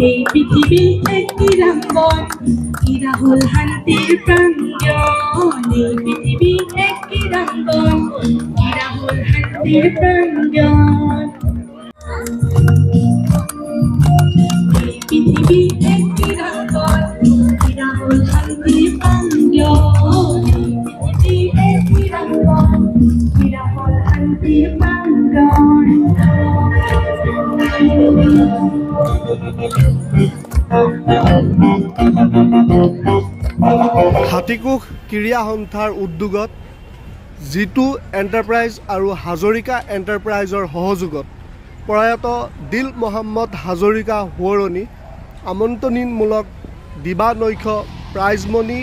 এই পৃথিবী একটি রাঙ্গন ইরা হল শান্তির প্রাঞ্জন এই পৃথিবী একটি রাঙ্গন ইরা হল শান্তির প্রাঞ্জন এই পৃথিবী একটি রাঙ্গন ইরা হল শান্তির প্রাঞ্জন এই পৃথিবী একটি রাঙ্গন ইরা হল শান্তির প্রাঞ্জন হাতীকোষ ক্ৰীড়া সন্থাৰ উদ্যোগত জিতু এণ্টাৰপ্ৰাইজ আৰু হাজৰিকা এণ্টাৰপ্ৰাইজৰ সহযোগত প্ৰয়াত দিল মহম্মদ হাজৰিকা সোঁৱৰণী আমন্ত্ৰণীমূলক দিবানৈশ প্ৰাইজমণি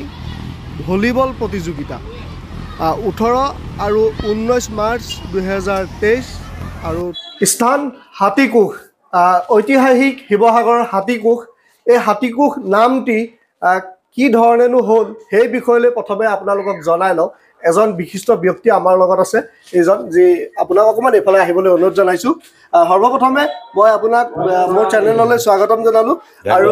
ভলীবল প্ৰতিযোগিতা 18 আৰু 19 মাৰ্চ 2023 আৰু স্থান হাতীকোষ ঐতিহাসিক শিৱসাগৰ হাতীকোষ এই হাতীকোষ নামটি কি ধৰণেনো হ'ল সেই বিষয়লৈ প্ৰথমে আপোনালোকক জনাই লওঁ এজন বিশিষ্ট ব্যক্তি আমাৰ লগত আছে এইজন যি আপোনাক অকমান এফালে আহিবলৈ অনুৰোধ জনাইছো সৰ্বপ্ৰথমে মই আপোনাক মোৰ চেনেললৈ স্বাগতম জনালো আৰু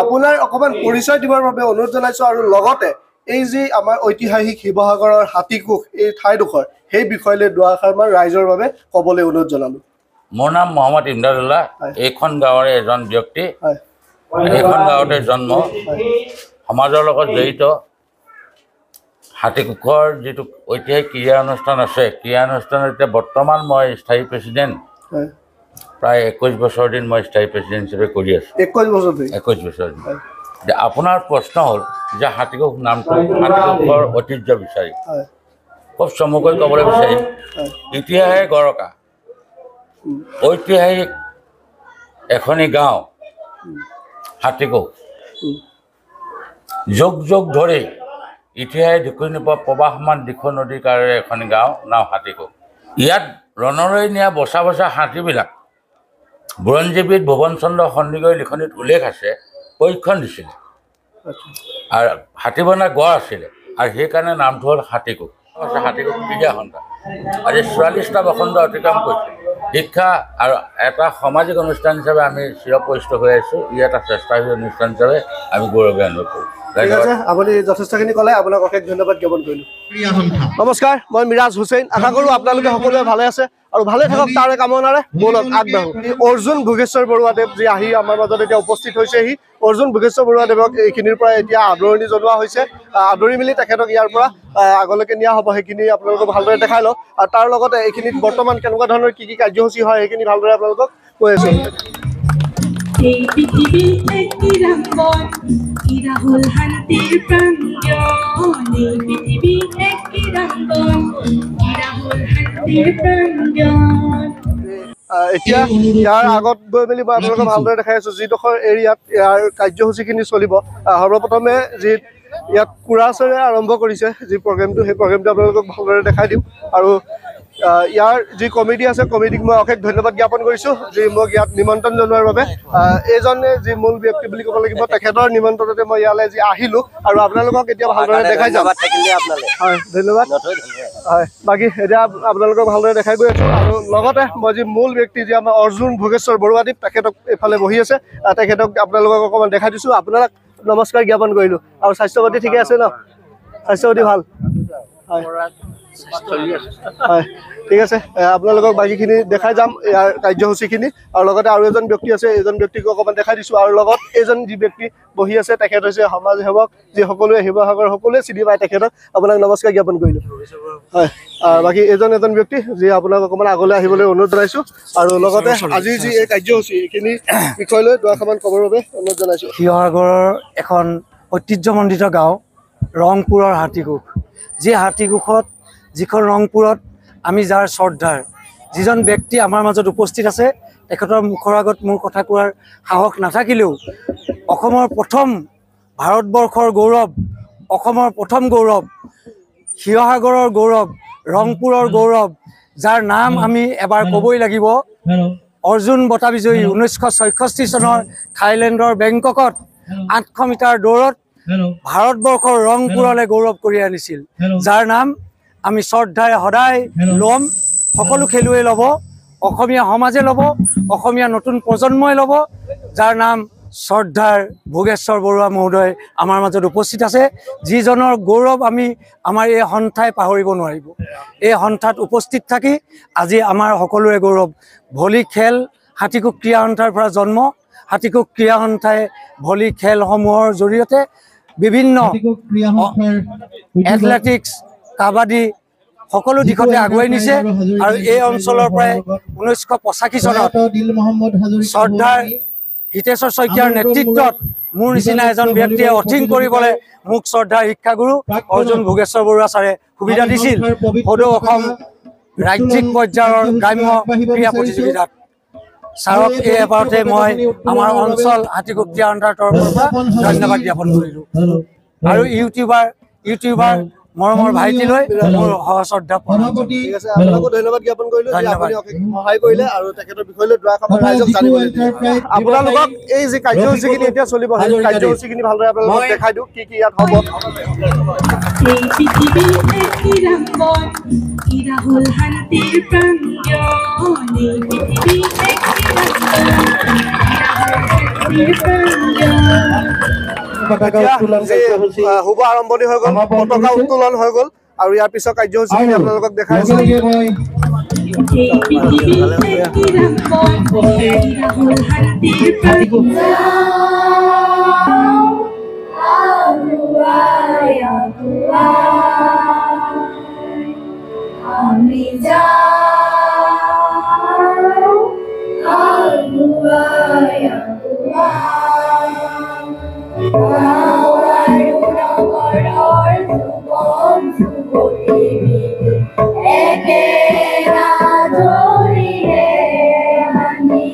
আপোনাৰ অকমান পৰিচয় দিবৰ বাবে অনুৰোধ জনাইছো আৰু লগতে এই যে আমাৰ ঐতিহাসিক শিৱসাগৰৰ হাতীকোষ এই ঠাইডোখৰ সেই বিষয়লৈ দুআষাৰমান ৰাইজৰ বাবে ক'বলৈ অনুৰোধ জনালো মোৰ নাম মোহাম্মদ ইমদাদুল্লাহ এইখন গাঁৱৰে এজন ব্যক্তি এইখন গাঁৱতে জন্ম সমাজৰ লগত জড়িত হাতীকোষৰ যিটো ঐতিহাসিক ক্ৰীড়া অনুষ্ঠান আছে ক্ৰীড়া অনুষ্ঠানত এতিয়া বৰ্তমান মই স্থায়ী প্ৰেচিডেণ্ট প্ৰায় 21 বছৰ দিন মই স্থায়ী প্ৰেচিডেণ্ট হিচাপে কৰি আছোঁ 21 বছৰ দিন আপোনাৰ প্ৰশ্ন হ'ল যে হাতীকোষ নামটো হাতীকোষৰ ঐতিহ্য বিচাৰি খুব চমুকৈ ক'বলৈ বিচাৰিম ইতিহাসে গৰকা ঐতিহাসিক এখনি গাঁও হাতীকোষ যুগ যুগ ধৰি ইতিহাসে ঢুকি নোপোৱা প্ৰবাহমান দিখৌ নদীৰ কাষেৰে এখন গাঁও নাম হাতীকোষ ইয়াত ৰণলৈ নিয়া বচা বচা হাতীবিলাক বুৰঞ্জীবিদ ভুৱন চন্দ্ৰ সন্দিকৈৰ লিখনিত উল্লেখ আছে প্ৰশিক্ষণ দিছিলে আৰু হাতী বনা গড় আছিলে আৰু সেইকাৰণে নামটো হ'ল হাতীকোষ হাতীকোষ ক্ৰীড়া সন্থা আজি 44টা বসন্ত অতিক্ৰম কৰিছে শিক্ষা আৰু এটা সামাজিক অনুষ্ঠান হিচাপে আমি চিৰপৰিচিত হৈ আছোঁ ই এটা স্বেচ্ছাসেৱী অনুষ্ঠান হিচাপে আমি গৌৰৱান্বিত কৰোঁ আপুনি যথেষ্টখিনি ক'লে আপোনাক অশেষ ধন্যবাদ জ্ঞাপন কৰিলোঁ নমস্কাৰ মই মিৰাজ হুছেইন আশা কৰোঁ আপোনালোকে সকলোৱে ভালে আছে আৰু ভালে থাকক তাৰে কামনাৰে ব'লক আগবাঢ়ো অৰ্জুন ভোগেশ্বৰ বৰুৱাদেৱ যি আহি আমাৰ মাজত এতিয়া উপস্থিত হৈছেহি অৰ্জুন ভোগেশ্বৰ বৰুৱাদেৱক এইখিনিৰ পৰা এতিয়া আদৰণি জনোৱা হৈছে আদৰি মেলি তেখেতক ইয়াৰ পৰা আগলৈকে নিয়া হ'ব সেইখিনি আপোনালোকক ভালদৰে দেখাই লওঁ আৰু তাৰ লগতে এইখিনিত বৰ্তমান কেনেকুৱা ধৰণৰ কি কি কাৰ্যসূচী হয় সেইখিনি ভালদৰে আপোনালোকক কৈ আছোঁ এই পৃথিবী একটি রাঙ্গন ইরা হল শান্তির প্রাঞ্জন এই পৃথিবী একটি রাঙ্গন ইরা হল শান্তির প্রাঞ্জন এতিয়া ইয়াৰ আগত গৈ মেলি মই আপোনালোকক ভালদৰে দেখাই আছোঁ যিডোখৰ এৰিয়াত ইয়াৰ কাৰ্যসূচীখিনি চলিব সৰ্বপ্ৰথমে যি ইয়াত কুৰাচেৰে আৰম্ভ কৰিছে যি প্ৰগ্ৰেমটো সেই প্ৰগ্ৰেমটো আপোনালোকক ভালদৰে দেখাই দিম আৰু ইয়াৰ যি কমিটি আছে কমিটিক মই অশেষ ধন্যবাদ জ্ঞাপন কৰিছোঁ যি মোক ইয়াত নিমন্ত্ৰণ জনোৱাৰ বাবে এইজনে যি মূল ব্যক্তি বুলি ক'ব লাগিব তেখেতৰ নিমন্ত্ৰণতে মই ইয়ালৈ যি আহিলোঁ আৰু আপোনালোকক এতিয়া ভালদৰে দেখাই যাম হয় ধন্যবাদ হয় বাকী এতিয়া আপোনালোকক ভালদৰে দেখাই গৈ আছোঁ আৰু লগতে মই যি মূল ব্যক্তি যি আমাৰ অৰ্জুন ভোগেশ্বৰ বৰুৱাদেৱ তেখেতক এইফালে বহি আছে তেখেতক আপোনালোকক অকণমান দেখাই দিছোঁ আপোনাক নমস্কাৰ জ্ঞাপন কৰিলোঁ আৰু স্বাস্থ্য পাতি ঠিকে আছে ন স্বাস্থ্য পাতি ভাল হয় হয় ঠিক আছে আপোনালোকক বাকীখিনি দেখাই যাম ইয়াৰ কাৰ্যসূচীখিনি আৰু লগতে আৰু এজন ব্যক্তি আছে এইজন ব্যক্তিক অকণমান দেখাই দিছোঁ আৰু লগত এইজন যি ব্যক্তি বহি আছে তেখেত হৈছে সমাজ সেৱক যি সকলোৱে শিৱসাগৰ সকলোৱে চিনি পায় তেখেতক আপোনাক নমস্কাৰ জ্ঞাপন কৰিলোঁ হয় বাকী এজন ব্যক্তি যি আপোনাক অকণমান আগলৈ আহিবলৈ অনুৰোধ জনাইছোঁ আৰু লগতে আজি যি এই কাৰ্যসূচী এইখিনি বিষয় লৈ দুআষাৰমান ক'বৰ বাবে অনুৰোধ জনাইছোঁ শিৱসাগৰৰ এখন ঐতিহ্যমণ্ডিত গাঁও ৰংপুৰৰ হাতীকোষ যি হাতীকোষত যিখন ৰংপুৰত আমি যাৰ শ্ৰদ্ধাৰ যিজন ব্যক্তি আমাৰ মাজত উপস্থিত আছে তেখেতৰ মুখৰ আগত মোৰ কথা কোৱাৰ সাহস নাথাকিলেও অসমৰ প্ৰথম ভাৰতবৰ্ষৰ গৌৰৱ অসমৰ প্ৰথম গৌৰৱ শিৱসাগৰৰ গৌৰৱ ৰংপুৰৰ গৌৰৱ যাৰ নাম আমি এবাৰ ক'বই লাগিব অৰ্জুন বঁটা বিজয়ী 1966 চনৰ থাইলেণ্ডৰ বেংককত 800 মিটাৰ দৌৰত ভাৰতবৰ্ষৰ ৰংপুৰলৈ গৌৰৱ কৰি আনিছিল যাৰ নাম আমি শ্ৰদ্ধাৰে সদায় ল'ম সকলো খেলুৱৈ ল'ব অসমীয়া সমাজে ল'ব, অসমীয়া নতুন প্ৰজন্মই ল'ব, যাৰ নাম শ্ৰদ্ধাৰ ভোগেশ্বৰ বৰুৱা মহোদয় আমাৰ মাজত উপস্থিত আছে, যিজনৰ গৌৰৱ আমি আমাৰ এই সন্থাই পাহৰিব নোৱাৰিব। এই সন্থাত উপস্থিত থাকি আজি আমাৰ সকলোৰে গৌৰৱ। ভলী খেল হাতীকুক ক্ৰীড়া সন্থাৰ পৰা জন্ম। হাতীকুক ক্ৰীড়া সন্থাই ভলী খেলসমূহৰ জৰিয়তে বিভিন্ন এথলেটিক্স, কাবাডী সকলো দিশতে আগুৱাই নিছে। আৰু এই অঞ্চলৰ পৰাই 1985 চনত শ্ৰদ্ধাৰ হিতেশ্বৰ শইকীয়াৰ নেতৃত্বত মোৰ নিচিনা এজন ব্যক্তিয়ে অথিং কৰিবলৈ মোক শ্ৰদ্ধাৰ শিক্ষাগুৰু অৰ্জুন ভোগেশ্বৰ বৰুৱা ছাৰে সুবিধা দিছিল। সদৌ অসম ৰাজ্যিক পৰ্যায়ৰ গ্ৰাম্য ক্ৰীড়া প্ৰতিযোগিতাত ছাৰক এই এবাৰতে মই আমাৰ অঞ্চল হাতীকুক ক্ৰীড়া সন্থাৰ তৰফৰ পৰা ধন্যবাদ জ্ঞাপন কৰিলোঁ। আৰু ইউটিউবাৰ মৰমৰ ভাইটিলৈ মোৰ সশ্ৰদ্ধা প্ৰণাম। ঠিক আছে, আপোনাকো ধন্যবাদ জ্ঞাপন কৰিলোঁ যে আপুনি সহায় কৰিলে আৰু তেখেতৰ বিষয়লৈ দুআষাৰ ৰাইজক জানিবলৈ দিলে। আপোনালোকক এই যি কাৰ্যসূচীখিনি এতিয়া চলিব, সেই কাৰ্যসূচীখিনি ভালদৰে আপোনালোকক দেখাই দিওঁ কি কি ইয়াত হ'ব। এই পৃথিৱী এক নিৰঞ্জন, ইৰা হ'ল শান্তিৰ প্ৰাঞ্জন। এই পৃথিৱী এক নিৰঞ্জন, ইৰা হ'ল শান্তিৰ প্ৰাঞ্জন। শুভ আৰম্ভণি হৈ গ'ল, পতাকা উত্তোলন হৈ গ'ল আৰু ইয়াৰ পিছত কাৰ্যসূচীখিনি আপোনালোকক দেখাই আছোঁ। এই পৃথিৱী এক নিৰঞ্জন, ইৰা হ'ল শান্তিৰ প্ৰাঞ্জন। আমি যাওঁ আগুৱাই নগৰৰ যুৱক যুৱতী একেৰা ধৰিৰে আমি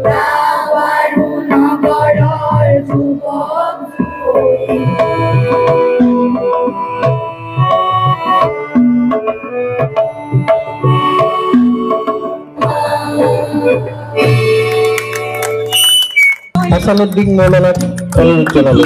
যাওঁ নগৰৰ যুৱক যুৱতী। হাসানুদ্দিন মৌলানা জনালো।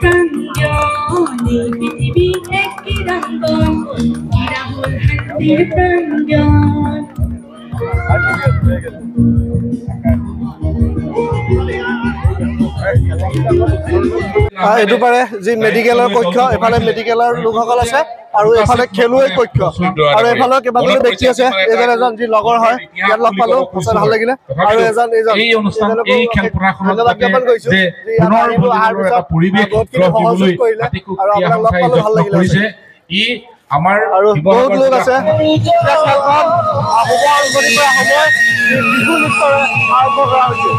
প্ৰাঞ্জন এই পৃথিবী এক নিৰঞ্জন ইৰা হল শান্তিৰ প্ৰাঞ্জন এইটো পাৰে যি মেডিকেলৰ কক্ষ, এফালে মেডিকেলৰ লোকসকল আছে আৰু এফালে খেলুৱৈ কক্ষ, আৰু এফালে কেইবাজনো ব্যক্তি আছে। এইজন এজন যি লগৰ হয়, ইয়াত লগ পালো, সঁচাই ভাল লাগিলে। আৰু ধন্যবাদ জ্ঞাপন কৰিছো সহযোগ কৰিলে, আৰু আপোনাক লগ পালো, ভাল লাগিলে। আৰু বহুত লোক আছে। খেলখন হ'ব উদ্বোধন কৰা সময় বিহু নৃত্যৰে আৰম্ভ কৰা হৈছে।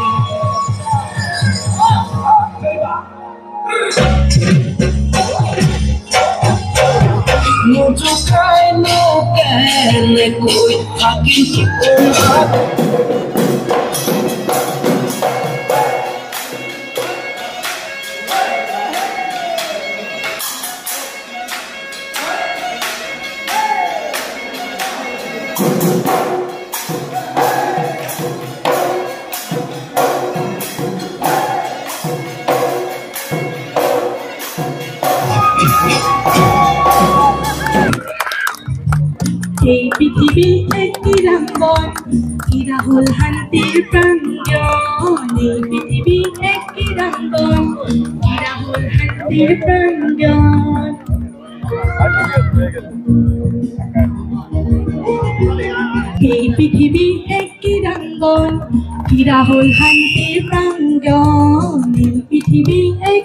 मुझे कहने कोई हकीकी এই পৃথিবী একটি রাঙ্গন, কি রাহুল শান্তির প্রাঞ্জন। এই পৃথিবী একটি রাঙ্গন, কি রাহুল শান্তির প্রাঞ্জন। এই পৃথিবী একটি রাঙ্গন, কি রাহুল শান্তির প্রাঞ্জন। এই পৃথিবী এক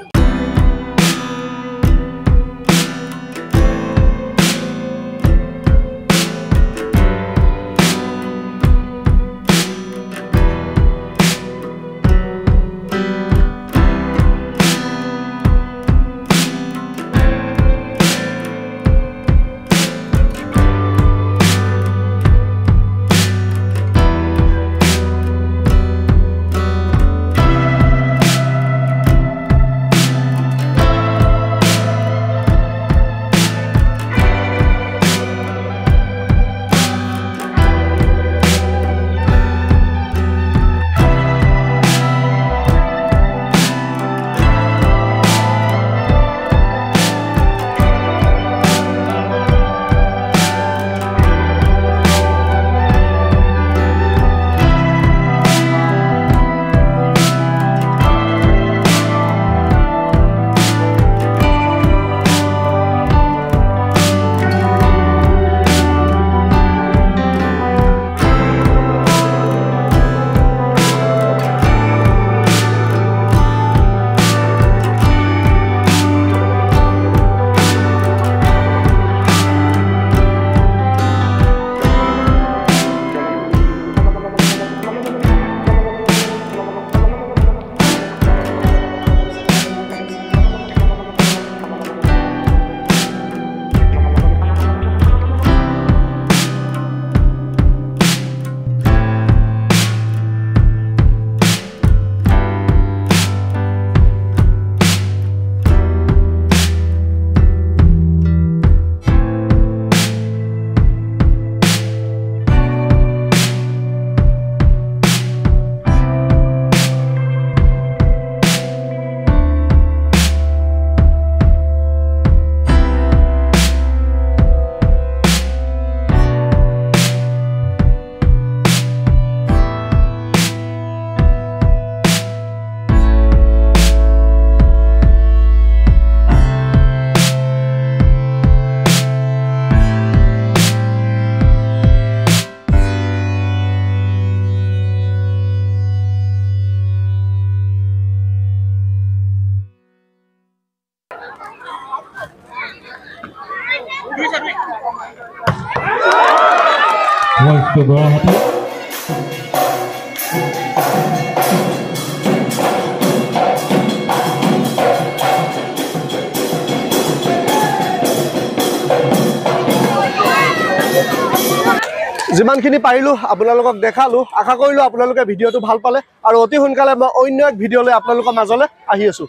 West Guwahati. যিমানখিনি পাৰিলো আপোনালোকক দেখালো, আশা কৰিলো আপোনালোকে ভিডিঅ'টো ভাল পালে, আৰু অতি সোনকালে মই অন্য এক ভিডিঅ'লৈ আপোনালোকৰ মাজলৈ আহি আছো।